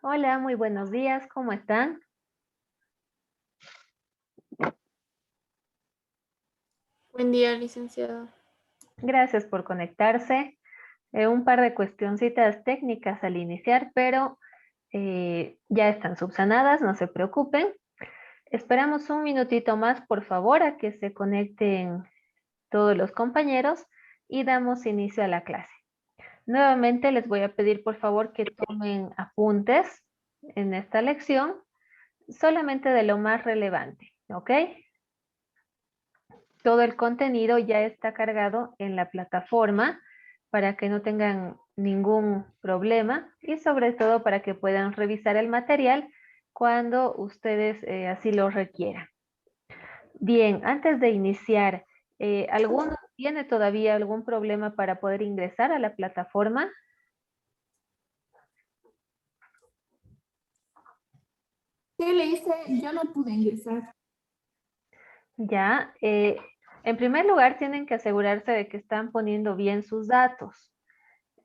Hola, muy buenos días, ¿cómo están? Buen día, licenciado. Gracias por conectarse. Un par de cuestioncitas técnicas al iniciar, pero ya están subsanadas, no se preocupen. Esperamos un minutito más, por favor, a que se conecten todos los compañeros y damos inicio a la clase. Nuevamente les voy a pedir, por favor, que tomen apuntes en esta lección, solamente de lo más relevante, ¿ok? Todo el contenido ya está cargado en la plataforma para que no tengan ningún problema y sobre todo para que puedan revisar el material cuando ustedes así lo requieran. Bien, antes de iniciar, ¿alguno tiene todavía algún problema para poder ingresar a la plataforma? ¿Qué le hice? Yo no pude ingresar. Ya, en primer lugar tienen que asegurarse de que están poniendo bien sus datos.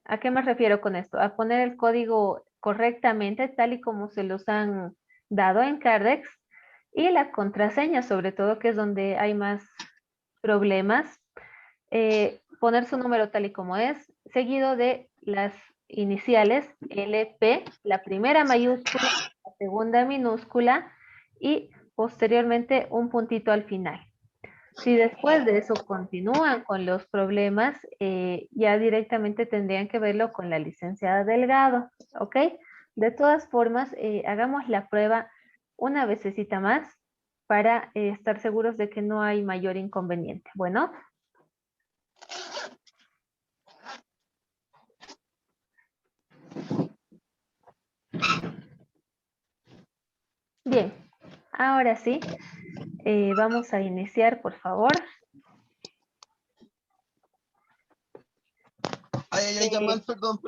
¿A qué me refiero con esto? A poner el código correctamente, tal y como se los han dado en Cardex, y la contraseña, sobre todo, que es donde hay más problemas. Poner su número tal y como es, seguido de las iniciales LP, la primera mayúscula, la segunda minúscula y posteriormente un puntito al final. Si después de eso continúan con los problemas, ya directamente tendrían que verlo con la licenciada Delgado, ¿ok? De todas formas, hagamos la prueba una vecesita más para estar seguros de que no hay mayor inconveniente. Bueno, bien, ahora sí, vamos a iniciar, por favor. Ay, mal, perdón.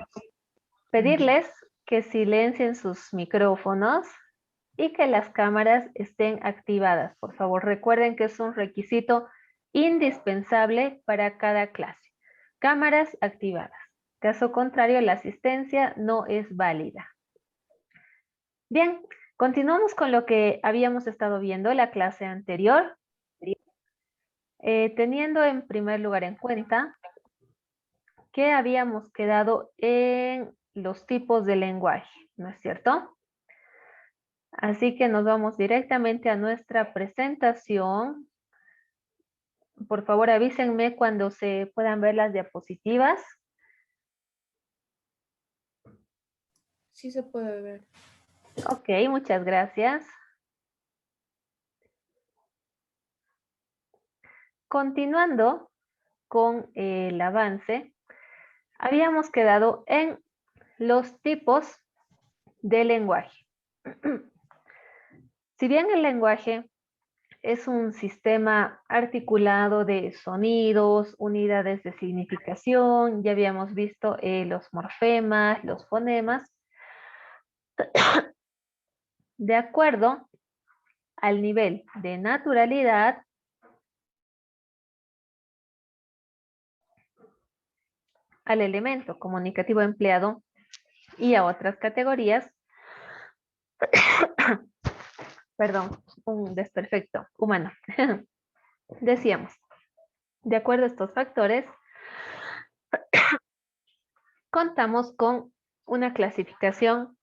Pedirles que silencien sus micrófonos y que las cámaras estén activadas. Por favor, recuerden que es un requisito indispensable para cada clase. Cámaras activadas. Caso contrario, la asistencia no es válida. Bien, continuamos con lo que habíamos estado viendo la clase anterior, teniendo en primer lugar en cuenta que habíamos quedado en los tipos de lenguaje, ¿no es cierto? Así que nos vamos directamente a nuestra presentación. Por favor, avísenme cuando se puedan ver las diapositivas. Sí se puede ver. Ok, muchas gracias. Continuando con el avance, habíamos quedado en los tipos de lenguaje. Si bien el lenguaje es un sistema articulado de sonidos, unidades de significación, ya habíamos visto los morfemas, los fonemas, de acuerdo al nivel de naturalidad, al elemento comunicativo empleado y a otras categorías, perdón, un desperfecto humano. Decíamos, de acuerdo a estos factores, contamos con una clasificación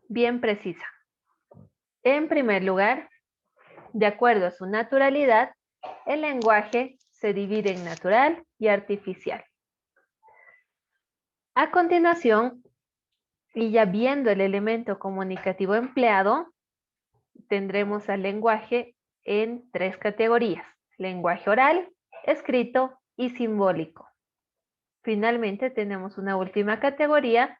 bien precisa. En primer lugar, de acuerdo a su naturalidad, el lenguaje se divide en natural y artificial. A continuación, y ya viendo el elemento comunicativo empleado, tendremos al lenguaje en tres categorías: lenguaje oral, escrito y simbólico. Finalmente tenemos una última categoría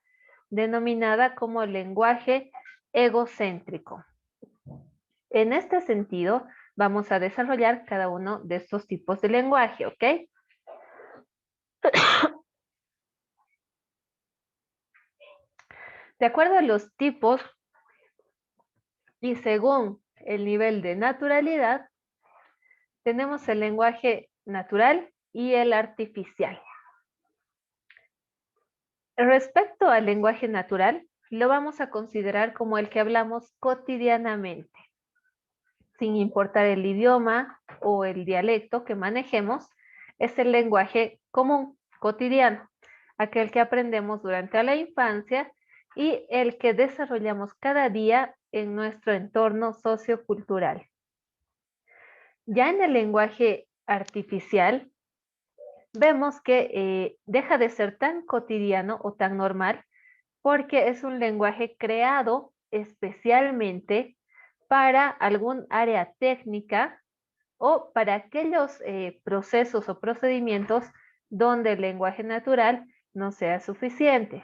denominada como lenguaje egocéntrico. En este sentido, vamos a desarrollar cada uno de estos tipos de lenguaje, ¿ok? De acuerdo a los tipos y según el nivel de naturalidad, tenemos el lenguaje natural y el artificial. Respecto al lenguaje natural, lo vamos a considerar como el que hablamos cotidianamente, sin importar el idioma o el dialecto que manejemos. Es el lenguaje común, cotidiano, aquel que aprendemos durante la infancia y el que desarrollamos cada día en nuestro entorno sociocultural. Ya en el lenguaje artificial, vemos que deja de ser tan cotidiano o tan normal porque es un lenguaje creado especialmente para algún área técnica o para aquellos procesos o procedimientos donde el lenguaje natural no sea suficiente.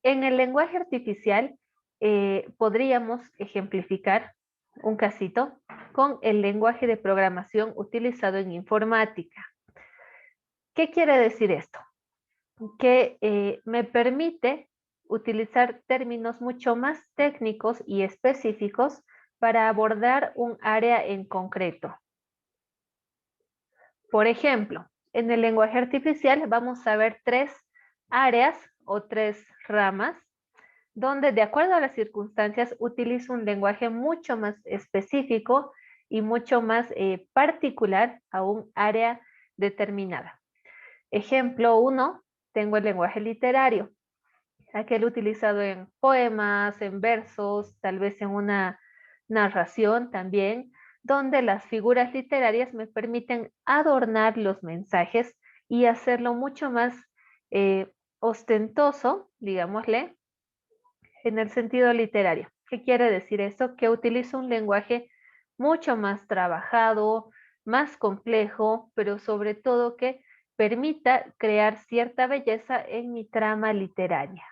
En el lenguaje artificial podríamos ejemplificar un casito con el lenguaje de programación utilizado en informática. ¿Qué quiere decir esto? Que me permite utilizar términos mucho más técnicos y específicos para abordar un área en concreto. Por ejemplo, en el lenguaje artificial vamos a ver tres áreas o tres ramas donde de acuerdo a las circunstancias utilizo un lenguaje mucho más específico y mucho más particular a un área determinada. Ejemplo 1, tengo el lenguaje literario, aquel utilizado en poemas, en versos, tal vez en una narración también, donde las figuras literarias me permiten adornar los mensajes y hacerlo mucho más ostentoso, digámosle, en el sentido literario. ¿Qué quiere decir eso? Que utilizo un lenguaje mucho más trabajado, más complejo, pero sobre todo que permita crear cierta belleza en mi trama literaria.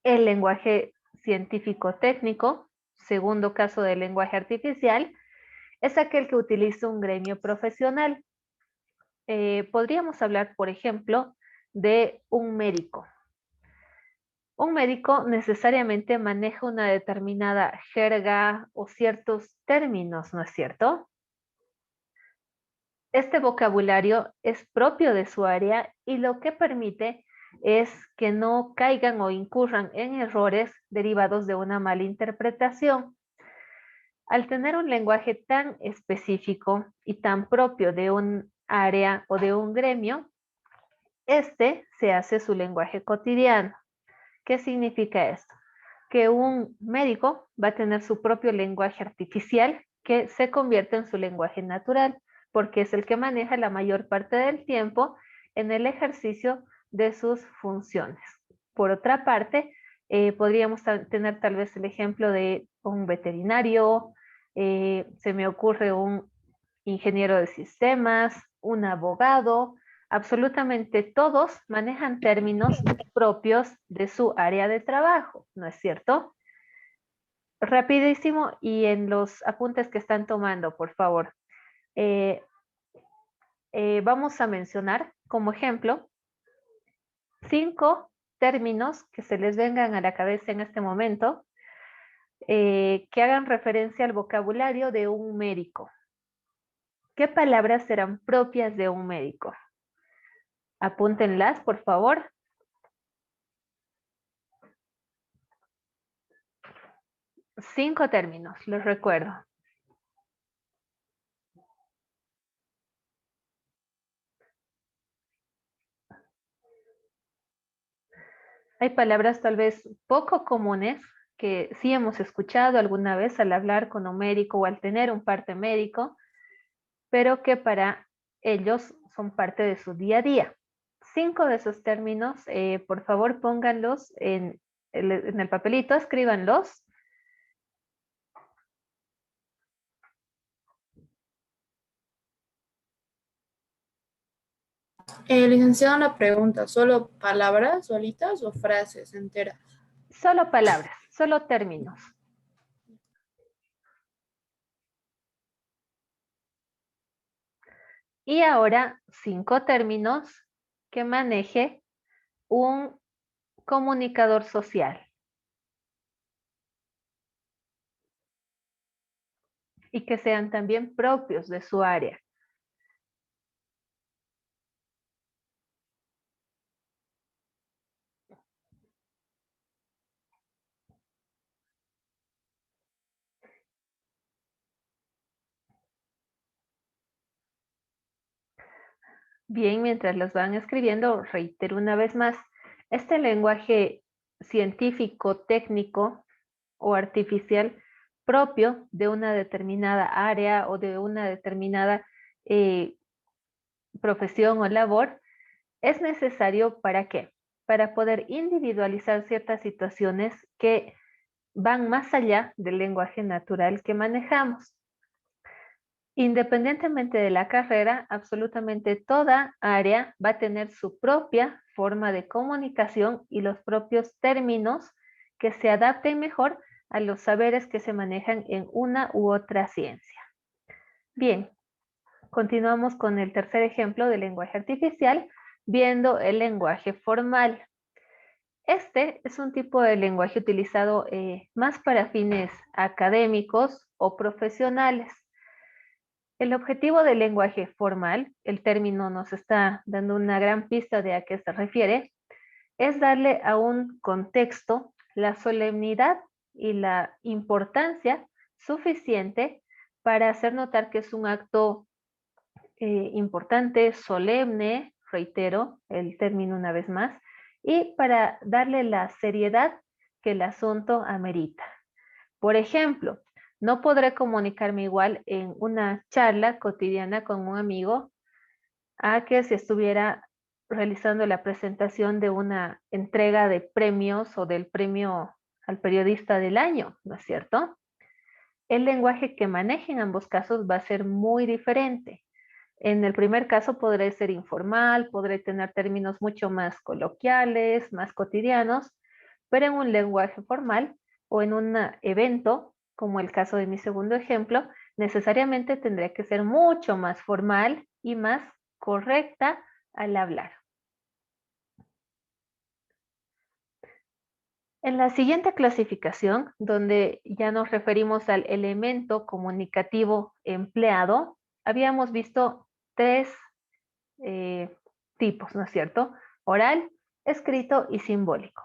El lenguaje científico-técnico, segundo caso del lenguaje artificial, es aquel que utiliza un gremio profesional. Podríamos hablar, por ejemplo, de un médico. Un médico necesariamente maneja una determinada jerga o ciertos términos, ¿no es cierto? Este vocabulario es propio de su área y lo que permite es que no caigan o incurran en errores derivados de una mala interpretación. Al tener un lenguaje tan específico y tan propio de un área o de un gremio, este se hace su lenguaje cotidiano. ¿Qué significa esto? Que un médico va a tener su propio lenguaje artificial que se convierte en su lenguaje natural, porque es el que maneja la mayor parte del tiempo en el ejercicio de sus funciones. Por otra parte, podríamos tener tal vez el ejemplo de un veterinario, se me ocurre un ingeniero de sistemas, un abogado, absolutamente todos manejan términos propios de su área de trabajo, ¿no es cierto? Rapidísimo y en los apuntes que están tomando, por favor. Eh, vamos a mencionar como ejemplo 5 términos que se les vengan a la cabeza en este momento que hagan referencia al vocabulario de un médico. ¿Qué palabras serán propias de un médico? Apúntenlas, por favor. 5 términos, los recuerdo. Hay palabras tal vez poco comunes que sí hemos escuchado alguna vez al hablar con un médico o al tener un parte médico, pero que para ellos son parte de su día a día. 5 de esos términos, por favor pónganlos en el papelito, escríbanlos. Licenciado, una pregunta, ¿solo palabras solitas o frases enteras? Solo palabras, solo términos. Y ahora 5 términos que maneje un comunicador social y que sean también propios de su área. Bien, mientras los van escribiendo, reitero una vez más, este lenguaje científico, técnico o artificial propio de una determinada área o de una determinada eh, profesión o labor, es necesario ¿para qué? Para poder individualizar ciertas situaciones que van más allá del lenguaje natural que manejamos. Independientemente de la carrera, absolutamente toda área va a tener su propia forma de comunicación y los propios términos que se adapten mejor a los saberes que se manejan en una u otra ciencia. Bien, continuamos con el tercer ejemplo del lenguaje artificial, viendo el lenguaje formal. Este es un tipo de lenguaje utilizado más para fines académicos o profesionales. El objetivo del lenguaje formal, el término nos está dando una gran pista de a qué se refiere, es darle a un contexto la solemnidad y la importancia suficiente para hacer notar que es un acto importante, solemne, reitero el término una vez más, y para darle la seriedad que el asunto amerita. Por ejemplo, no podré comunicarme igual en una charla cotidiana con un amigo a que si estuviera realizando la presentación de una entrega de premios o del premio al periodista del año, ¿no es cierto? El lenguaje que maneje en ambos casos va a ser muy diferente. En el primer caso podré ser informal, podré tener términos mucho más coloquiales, más cotidianos, pero en un lenguaje formal o en un evento, como el caso de mi segundo ejemplo, necesariamente tendré que ser mucho más formal y más correcta al hablar. En la siguiente clasificación, donde ya nos referimos al elemento comunicativo empleado, habíamos visto tres tipos, ¿no es cierto? Oral, escrito y simbólico.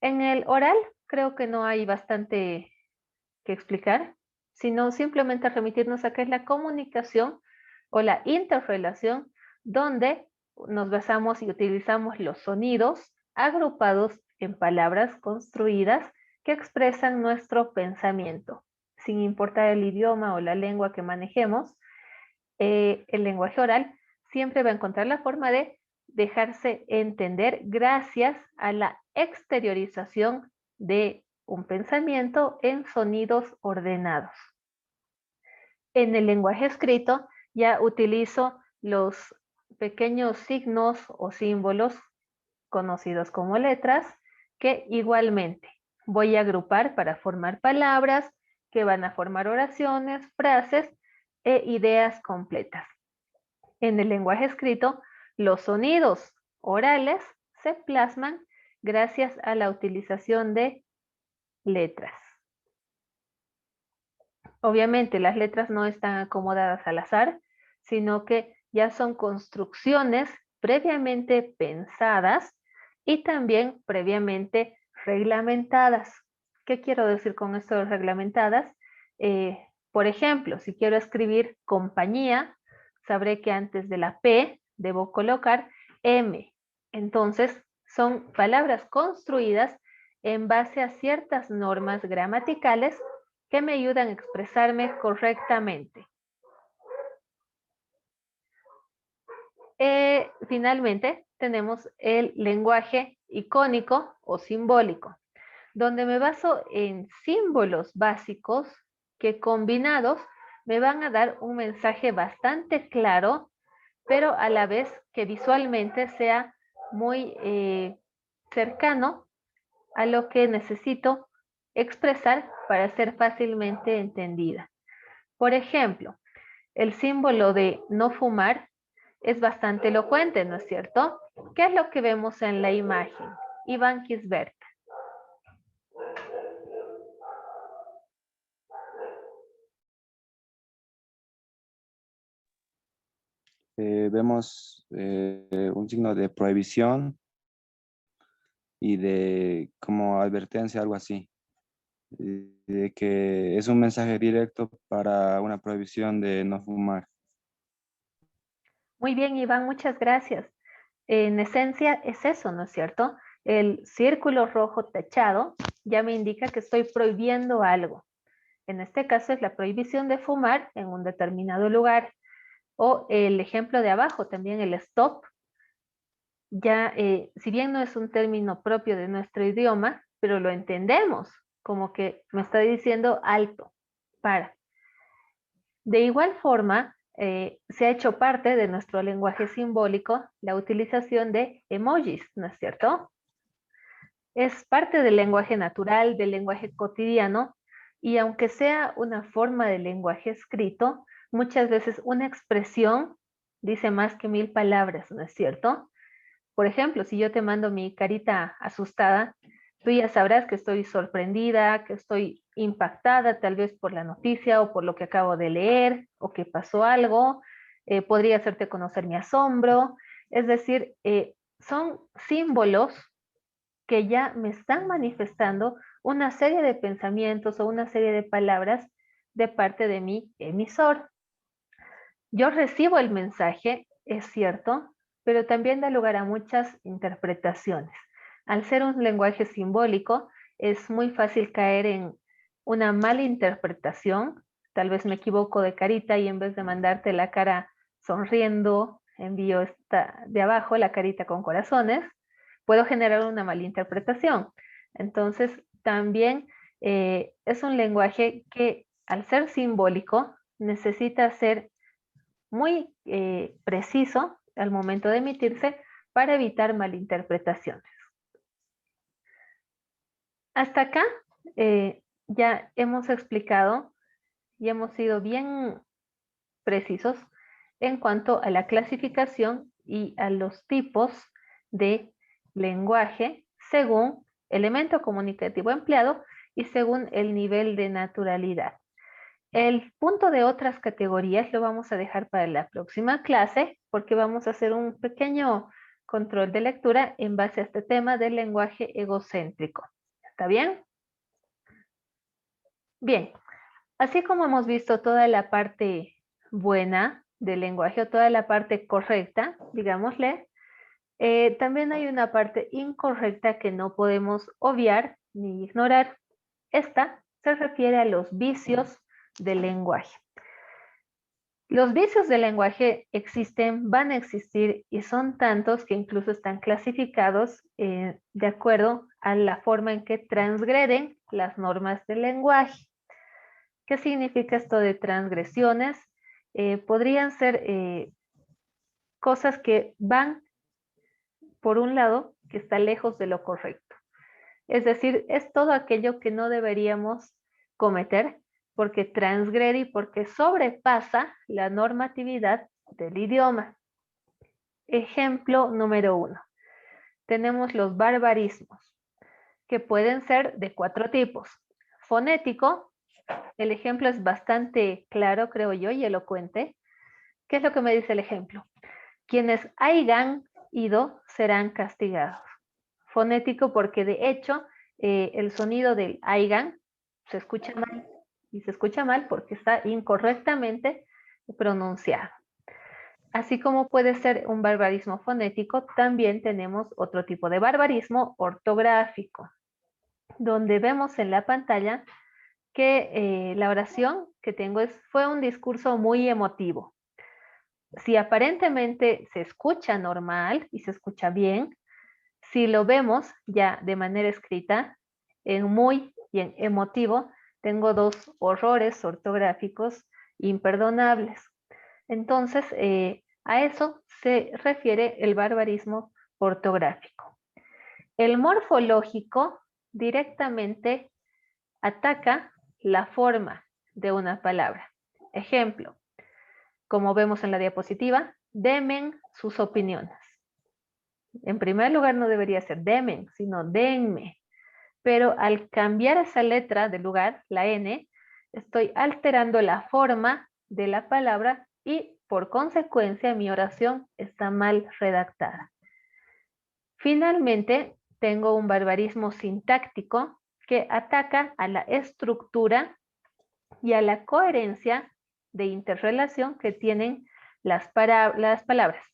En el oral creo que no hay bastante que explicar, sino simplemente remitirnos a qué es la comunicación o la interrelación, donde nos basamos y utilizamos los sonidos agrupados en palabras construidas que expresan nuestro pensamiento. Sin importar el idioma o la lengua que manejemos, el lenguaje oral siempre va a encontrar la forma de dejarse entender gracias a la exteriorización de un pensamiento en sonidos ordenados. En el lenguaje escrito ya utilizo los pequeños signos o símbolos conocidos como letras que igualmente voy a agrupar para formar palabras que van a formar oraciones, frases e ideas completas. En el lenguaje escrito, los sonidos orales se plasman gracias a la utilización de letras. Obviamente, las letras no están acomodadas al azar, sino que ya son construcciones previamente pensadas y también previamente reglamentadas. ¿Qué quiero decir con esto de reglamentadas? Por ejemplo, si quiero escribir compañía, sabré que antes de la P debo colocar M. Entonces, son palabras construidas en base a ciertas normas gramaticales que me ayudan a expresarme correctamente. Finalmente, tenemos el lenguaje icónico o simbólico, donde me baso en símbolos básicos que combinados me van a dar un mensaje bastante claro, pero a la vez que visualmente sea muy cercano a lo que necesito expresar para ser fácilmente entendida. Por ejemplo, el símbolo de no fumar es bastante elocuente, ¿no es cierto? ¿Qué es lo que vemos en la imagen? Iván Kisbert. Vemos un signo de prohibición y de como advertencia, algo así, de que es un mensaje directo para una prohibición de no fumar. Muy bien, Iván, muchas gracias. En esencia es eso, ¿no es cierto? El círculo rojo tachado ya me indica que estoy prohibiendo algo. En este caso es la prohibición de fumar en un determinado lugar. O el ejemplo de abajo, también el stop, ya si bien no es un término propio de nuestro idioma, pero lo entendemos como que me está diciendo alto, para. De igual forma, se ha hecho parte de nuestro lenguaje simbólico la utilización de emojis, ¿no es cierto? Es parte del lenguaje natural, del lenguaje cotidiano, y aunque sea una forma de lenguaje escrito, muchas veces una expresión dice más que 1000 palabras, ¿no es cierto? Por ejemplo, si yo te mando mi carita asustada, tú ya sabrás que estoy sorprendida, que estoy impactada tal vez por la noticia o por lo que acabo de leer o que pasó algo. Podría hacerte conocer mi asombro. Es decir, son símbolos que ya me están manifestando una serie de pensamientos o una serie de palabras de parte de mi emisor. Yo recibo el mensaje, es cierto, pero también da lugar a muchas interpretaciones. Al ser un lenguaje simbólico, es muy fácil caer en una mala interpretación. Tal vez me equivoco de carita y en vez de mandarte la cara sonriendo, envío esta de abajo, la carita con corazones, puedo generar una mala interpretación. Entonces, también es un lenguaje que al ser simbólico necesita ser muy preciso al momento de emitirse para evitar malinterpretaciones. Hasta acá ya hemos explicado y hemos sido bien precisos en cuanto a la clasificación y a los tipos de lenguaje según elemento comunicativo empleado y según el nivel de naturalidad. El punto de otras categorías lo vamos a dejar para la próxima clase porque vamos a hacer un pequeño control de lectura en base a este tema del lenguaje egocéntrico. ¿Está bien? Bien, así como hemos visto toda la parte buena del lenguaje o toda la parte correcta, digámosle, también hay una parte incorrecta que no podemos obviar ni ignorar. Esta se refiere a los vicios del lenguaje. Los vicios del lenguaje existen, van a existir y son tantos que incluso están clasificados de acuerdo a la forma en que transgreden las normas del lenguaje. ¿Qué significa esto de transgresiones? Podrían ser cosas que van por un lado que está lejos de lo correcto. Es decir, es todo aquello que no deberíamos cometer porque transgrede y porque sobrepasa la normatividad del idioma. Ejemplo número 1. Tenemos los barbarismos, que pueden ser de 4 tipos. Fonético, el ejemplo es bastante claro, creo yo, y elocuente. ¿Qué es lo que me dice el ejemplo? Quienes hayan ido serán castigados. Fonético porque de hecho el sonido del hayan se escucha mal y se escucha mal porque está incorrectamente pronunciado. Así como puede ser un barbarismo fonético, también tenemos otro tipo de barbarismo ortográfico, donde vemos en la pantalla que la oración que tengo fue un discurso muy emotivo. Si aparentemente se escucha normal y se escucha bien, si lo vemos ya de manera escrita, en muy y en emotivo, tengo 2 horrores ortográficos imperdonables. Entonces, a eso se refiere el barbarismo ortográfico. El morfológico directamente ataca la forma de una palabra. Ejemplo, como vemos en la diapositiva, denme sus opiniones. En primer lugar no debería ser demen, sino denme. Pero al cambiar esa letra de lugar, la N, estoy alterando la forma de la palabra y por consecuencia mi oración está mal redactada. Finalmente, tengo un barbarismo sintáctico que ataca a la estructura y a la coherencia de interrelación que tienen las palabras.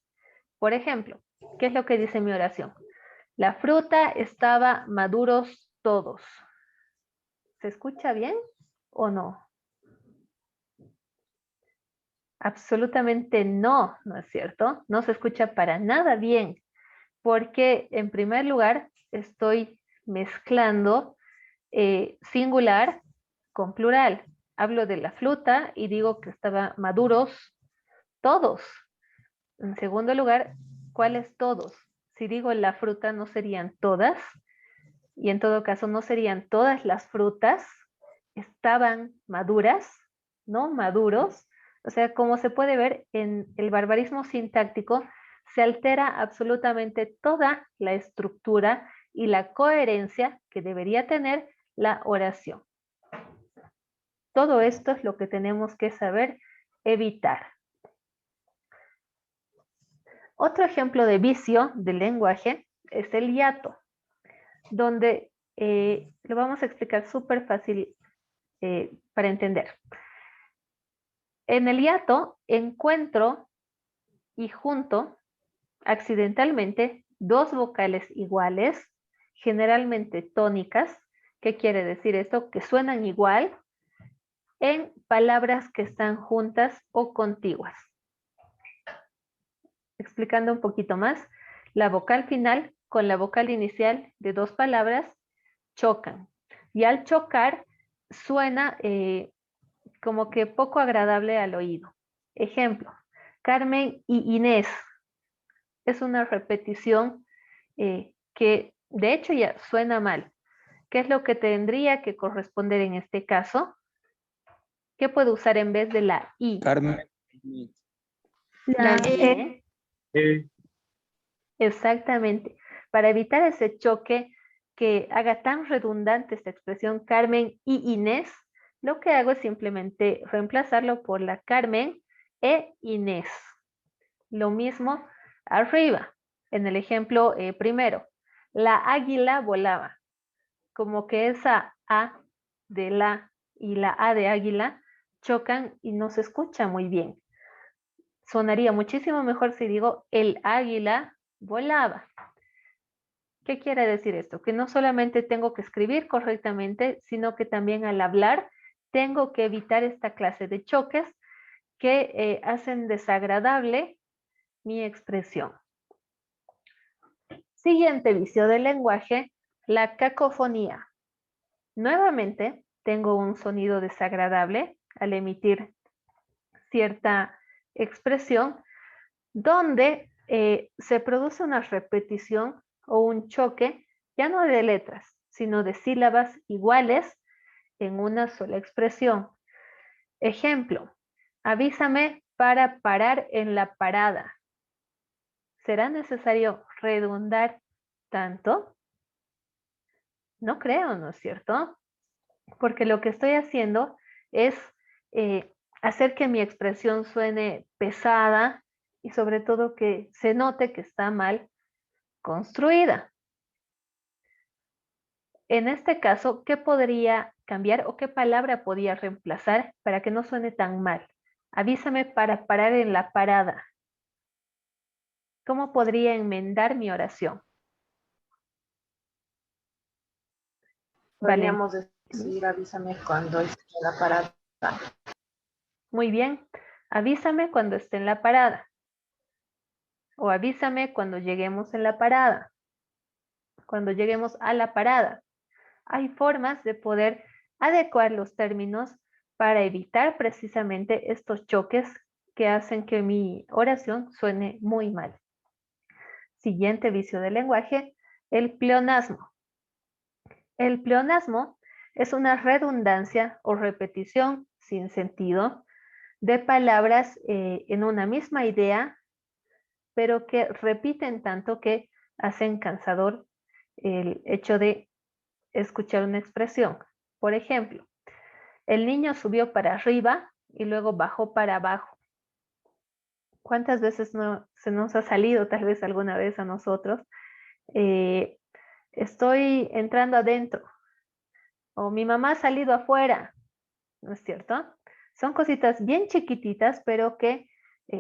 Por ejemplo, ¿qué es lo que dice mi oración? La fruta estaba maduros todos. ¿Se escucha bien o no? Absolutamente no, ¿no es cierto? No se escucha para nada bien, porque en primer lugar estoy mezclando singular con plural. Hablo de la fruta y digo que estaban maduros todos. En segundo lugar, ¿cuáles todos? Si digo la fruta, no serían todas, y en todo caso no serían todas las frutas, estaban maduras, no maduros. O sea, como se puede ver en el barbarismo sintáctico, se altera absolutamente toda la estructura y la coherencia que debería tener la oración. Todo esto es lo que tenemos que saber evitar. Otro ejemplo de vicio del lenguaje es el hiato, donde lo vamos a explicar súper fácil para entender. En el hiato encuentro y junto accidentalmente dos vocales iguales, generalmente tónicas. ¿Qué quiere decir esto? Que suenan igual en palabras que están juntas o contiguas. Explicando un poquito más, la vocal final con la vocal inicial de dos palabras chocan. Y al chocar suena como que poco agradable al oído. Ejemplo, Carmen y Inés. Es una repetición que de hecho ya suena mal. ¿Qué es lo que tendría que corresponder en este caso? ¿Qué puedo usar en vez de la I? Carmen. La E. Exactamente. Para evitar ese choque que haga tan redundante esta expresión Carmen y Inés, lo que hago es simplemente reemplazarlo por la Carmen e Inés. Lo mismo arriba, en el ejemplo primero. La águila volaba. Como que esa A de la y la A de águila chocan y no se escucha muy bien. Sonaría muchísimo mejor si digo el águila volaba. ¿Qué quiere decir esto? Que no solamente tengo que escribir correctamente, sino que también al hablar tengo que evitar esta clase de choques que hacen desagradable mi expresión. Siguiente vicio del lenguaje, la cacofonía. Nuevamente tengo un sonido desagradable al emitir cierta expresión donde se produce una repetición o un choque ya no de letras, sino de sílabas iguales en una sola expresión. Ejemplo, avísame para parar en la parada. ¿Será necesario redundar tanto? No creo, ¿no es cierto? Porque lo que estoy haciendo es hacer que mi expresión suene pesada y sobre todo que se note que está mal construida. En este caso, ¿qué podría cambiar o qué palabra podría reemplazar para que no suene tan mal? Avísame para parar en la parada. ¿Cómo podría enmendar mi oración? Podríamos decir, avísame cuando esté la parada. Muy bien. Avísame cuando esté en la parada. O avísame cuando lleguemos en la parada. Cuando lleguemos a la parada. Hay formas de poder adecuar los términos para evitar precisamente estos choques que hacen que mi oración suene muy mal. Siguiente vicio del lenguaje, el pleonasmo. El pleonasmo es una redundancia o repetición sin sentido de palabras en una misma idea, pero que repiten tanto que hacen cansador el hecho de escuchar una expresión. Por ejemplo, el niño subió para arriba y luego bajó para abajo. ¿Cuántas veces no se nos ha salido tal vez alguna vez a nosotros? Estoy entrando adentro o mi mamá ha salido afuera, ¿no es cierto? Son cositas bien chiquititas, pero que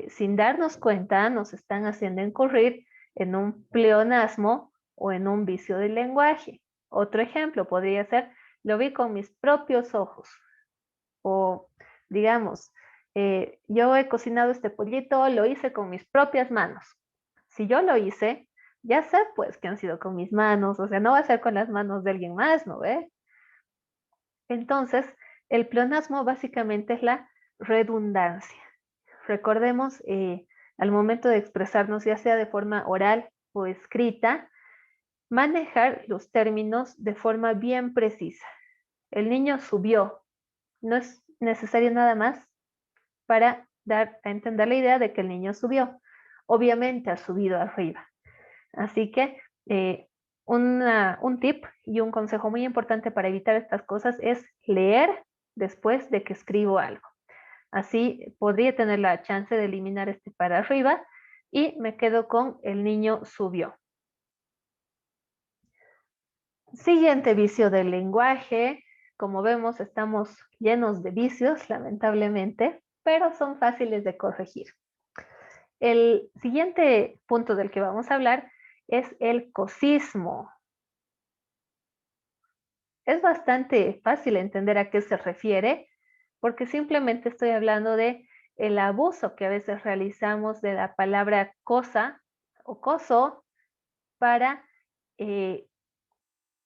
sin darnos cuenta, nos están haciendo incurrir en un pleonasmo o en un vicio del lenguaje. Otro ejemplo podría ser, lo vi con mis propios ojos. O, digamos, yo he cocinado este pollito, lo hice con mis propias manos. Si yo lo hice, ya sé pues que han sido con mis manos, o sea, no va a ser con las manos de alguien más, ¿no ve? Entonces, el pleonasmo básicamente es la redundancia. Recordemos, al momento de expresarnos, ya sea de forma oral o escrita, manejar los términos de forma bien precisa. El niño subió. No es necesario nada más para dar a entender la idea de que el niño subió. Obviamente ha subido arriba. Así que un tip y un consejo muy importante para evitar estas cosas es leer después de que escribo algo. Así podría tener la chance de eliminar este para arriba y me quedo con el niño subió. Siguiente vicio del lenguaje. Como vemos, estamos llenos de vicios, lamentablemente, pero son fáciles de corregir. El siguiente punto del que vamos a hablar es el cosismo. Es bastante fácil entender a qué se refiere, porque simplemente estoy hablando de el abuso que a veces realizamos de la palabra cosa o coso para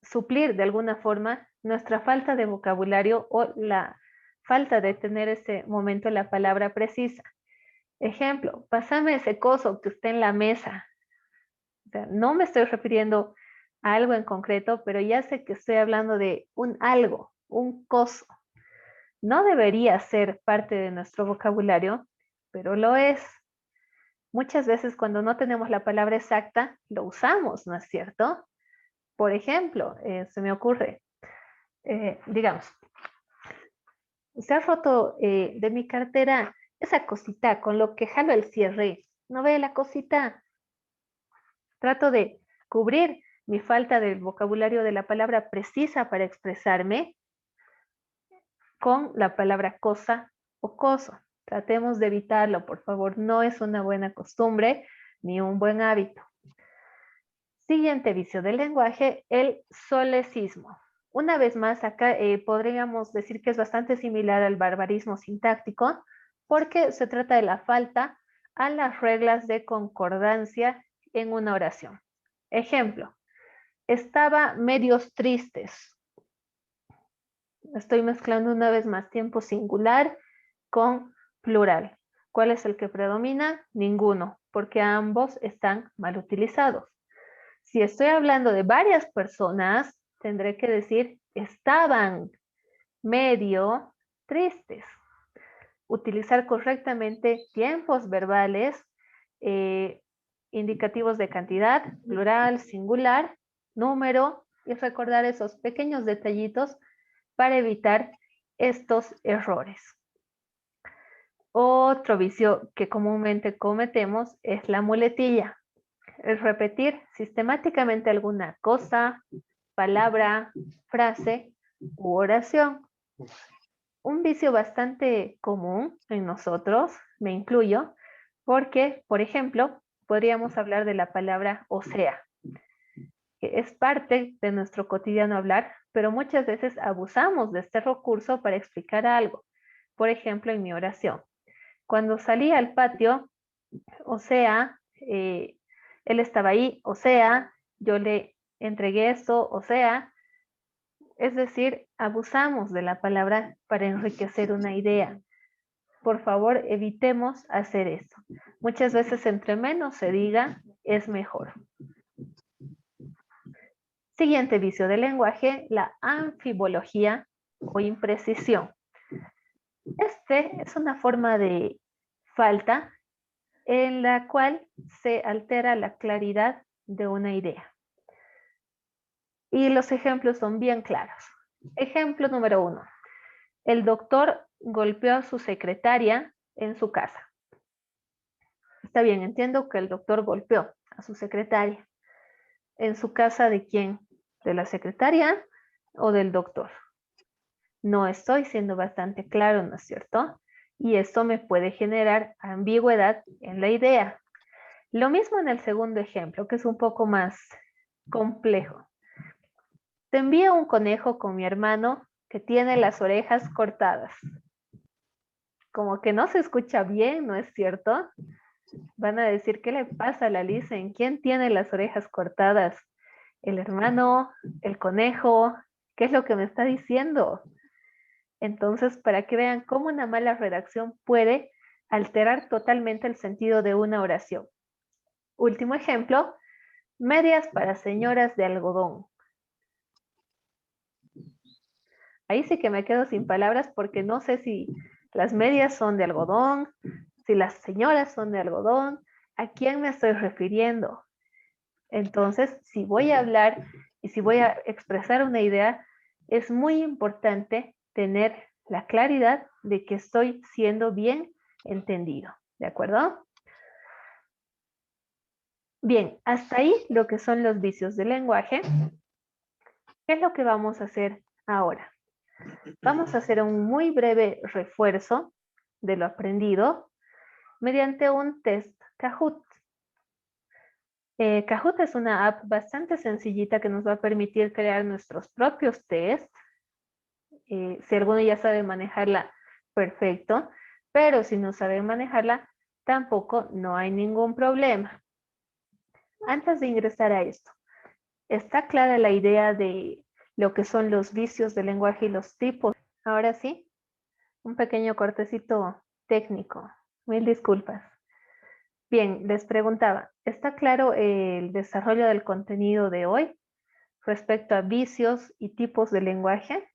suplir de alguna forma nuestra falta de vocabulario o la falta de tener ese momento la palabra precisa. Ejemplo, pásame ese coso que está en la mesa. O sea, no me estoy refiriendo a algo en concreto, pero ya sé que estoy hablando de un algo, un coso. No debería ser parte de nuestro vocabulario, pero lo es. Muchas veces cuando no tenemos la palabra exacta, lo usamos, ¿no es cierto? Por ejemplo, se me ocurre, digamos, se ha roto de mi cartera esa cosita con lo que jalo el cierre. ¿No ve la cosita? Trato de cubrir mi falta del vocabulario de la palabra precisa para expresarme con la palabra cosa o coso. Tratemos de evitarlo, por favor. No es una buena costumbre ni un buen hábito. Siguiente vicio del lenguaje, el solecismo. Una vez más, acá podríamos decir que es bastante similar al barbarismo sintáctico porque se trata de la falta a las reglas de concordancia en una oración. Ejemplo, estaba medios tristes. Estoy mezclando una vez más tiempo singular con plural. ¿Cuál es el que predomina? Ninguno, porque ambos están mal utilizados. Si estoy hablando de varias personas, tendré que decir estaban medio tristes. Utilizar correctamente tiempos verbales, indicativos de cantidad, plural, singular, número, y recordar esos pequeños detallitos para evitar estos errores. Otro vicio que comúnmente cometemos es la muletilla. Es repetir sistemáticamente alguna cosa, palabra, frase u oración. Un vicio bastante común en nosotros, me incluyo, porque, por ejemplo, podríamos hablar de la palabra o sea, que es parte de nuestro cotidiano hablar, pero muchas veces abusamos de este recurso para explicar algo. Por ejemplo, en mi oración. Cuando salí al patio, o sea, él estaba ahí, o sea, yo le entregué esto, o sea, es decir, abusamos de la palabra para enriquecer una idea. Por favor, evitemos hacer eso. Muchas veces entre menos se diga, es mejor. Siguiente vicio del lenguaje, la anfibología o imprecisión. Este es una forma de falta en la cual se altera la claridad de una idea. Y los ejemplos son bien claros. Ejemplo número 1. El doctor golpeó a su secretaria en su casa. Está bien, entiendo que el doctor golpeó a su secretaria. ¿En su casa de quién? ¿De la secretaria o del doctor? No estoy siendo bastante claro, ¿no es cierto? y esto me puede generar ambigüedad en la idea. Lo mismo en el segundo ejemplo, que es un poco más complejo. Te envío un conejo con mi hermano que tiene las orejas cortadas. Como que no se escucha bien, ¿no es cierto? Van a decir, ¿qué le pasa a la Lisa? ¿En quién tiene las orejas cortadas? ¿El hermano? ¿El conejo? ¿Qué es lo que me está diciendo? Entonces, para que vean cómo una mala redacción puede alterar totalmente el sentido de una oración. Último ejemplo, medias para señoras de algodón. Ahí sí que me quedo sin palabras porque no sé si las medias son de algodón, si las señoras son de algodón, ¿a quién me estoy refiriendo? Entonces, si voy a hablar y si voy a expresar una idea, es muy importante tener la claridad de que estoy siendo bien entendido. ¿De acuerdo? Bien, hasta ahí lo que son los vicios del lenguaje. ¿Qué es lo que vamos a hacer ahora? Vamos a hacer un muy breve refuerzo de lo aprendido mediante un test Kahoot. Kahoot es una app bastante sencillita que nos va a permitir crear nuestros propios tests. Si alguno ya sabe manejarla, perfecto, pero si no sabe manejarla, tampoco no hay ningún problema. Antes de ingresar a esto, ¿está clara la idea de lo que son los vicios del lenguaje y los tipos? Ahora sí, un pequeño cortecito técnico. Mil disculpas. Bien, les preguntaba, ¿está claro el desarrollo del contenido de hoy respecto a vicios y tipos de lenguaje?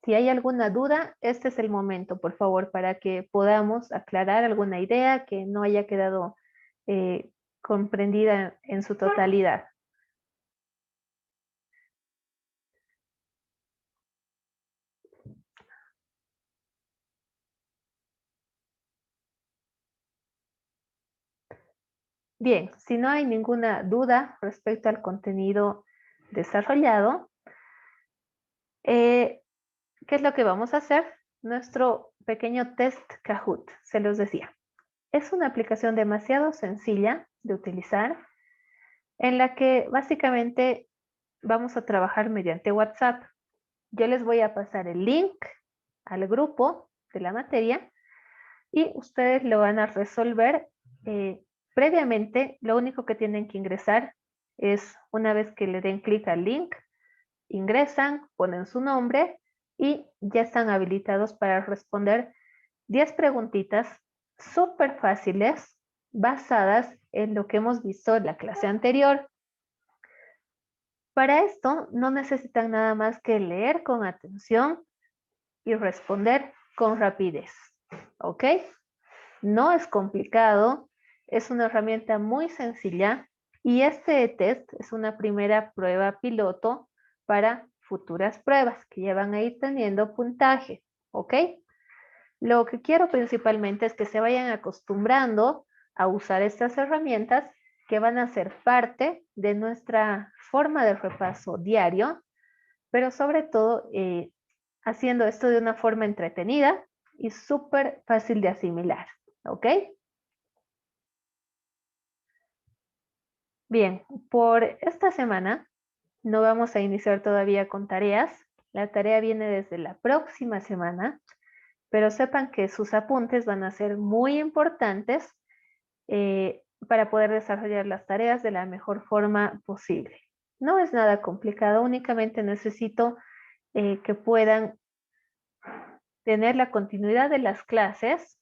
Si hay alguna duda, este es el momento, por favor, para que podamos aclarar alguna idea que no haya quedado comprendida en su totalidad. Bien, si no hay ninguna duda respecto al contenido desarrollado, ¿qué es lo que vamos a hacer? Nuestro pequeño test Kahoot, se los decía. Es una aplicación demasiado sencilla de utilizar en la que básicamente vamos a trabajar mediante WhatsApp. Yo les voy a pasar el link al grupo de la materia y ustedes lo van a resolver previamente. Lo único que tienen que ingresar es una vez que le den clic al link, ingresan, ponen su nombre y ya están habilitados para responder 10 preguntitas súper fáciles basadas en lo que hemos visto en la clase anterior. Para esto no necesitan nada más que leer con atención y responder con rapidez. ¿Ok? No es complicado, es una herramienta muy sencilla y este test es una primera prueba piloto para futuras pruebas que ya van a ir teniendo puntaje. ¿Ok? Lo que quiero principalmente es que se vayan acostumbrando a usar estas herramientas que van a ser parte de nuestra forma de repaso diario, pero sobre todo haciendo esto de una forma entretenida y súper fácil de asimilar. ¿Ok? Bien, por esta semana no vamos a iniciar todavía con tareas. La tarea viene desde la próxima semana, pero sepan que sus apuntes van a ser muy importantes para poder desarrollar las tareas de la mejor forma posible. No es nada complicado, únicamente necesito que puedan tener la continuidad de las clases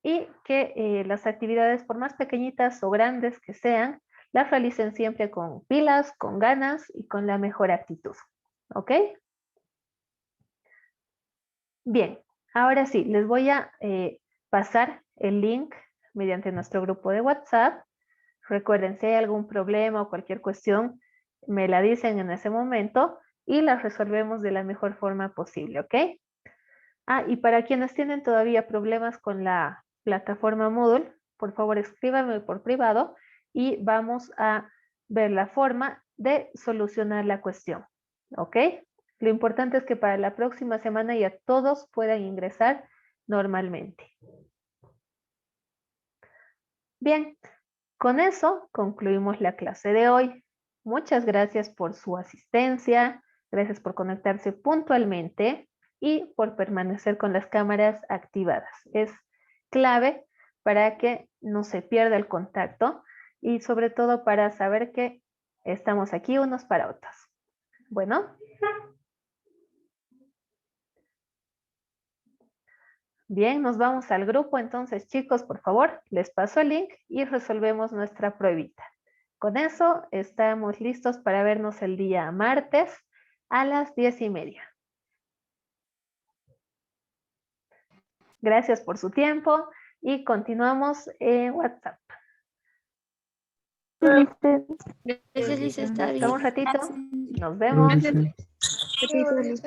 y que las actividades, por más pequeñitas o grandes que sean, las realicen siempre con pilas, con ganas y con la mejor actitud. ¿Ok? Bien, ahora sí, les voy a pasar el link mediante nuestro grupo de WhatsApp. Recuerden, si hay algún problema o cualquier cuestión, me la dicen en ese momento y la resolvemos de la mejor forma posible, ¿ok? Ah, y para quienes tienen todavía problemas con la plataforma Moodle, por favor escríbanme por privado y vamos a ver la forma de solucionar la cuestión. ¿Ok? Lo importante es que para la próxima semana ya todos puedan ingresar normalmente. Bien, con eso concluimos la clase de hoy. Muchas gracias por su asistencia, gracias por conectarse puntualmente y por permanecer con las cámaras activadas. Es clave para que no se pierda el contacto y sobre todo para saber que estamos aquí unos para otros. Bueno. Bien, nos vamos al grupo. Entonces, chicos, por favor, les paso el link y resolvemos nuestra pruebita. Con eso, estamos listos para vernos el día martes a las 10:30. Gracias por su tiempo y continuamos en WhatsApp. Gracias, Lisa. Está Hasta bien. un ratito. Nos vemos. Gracias.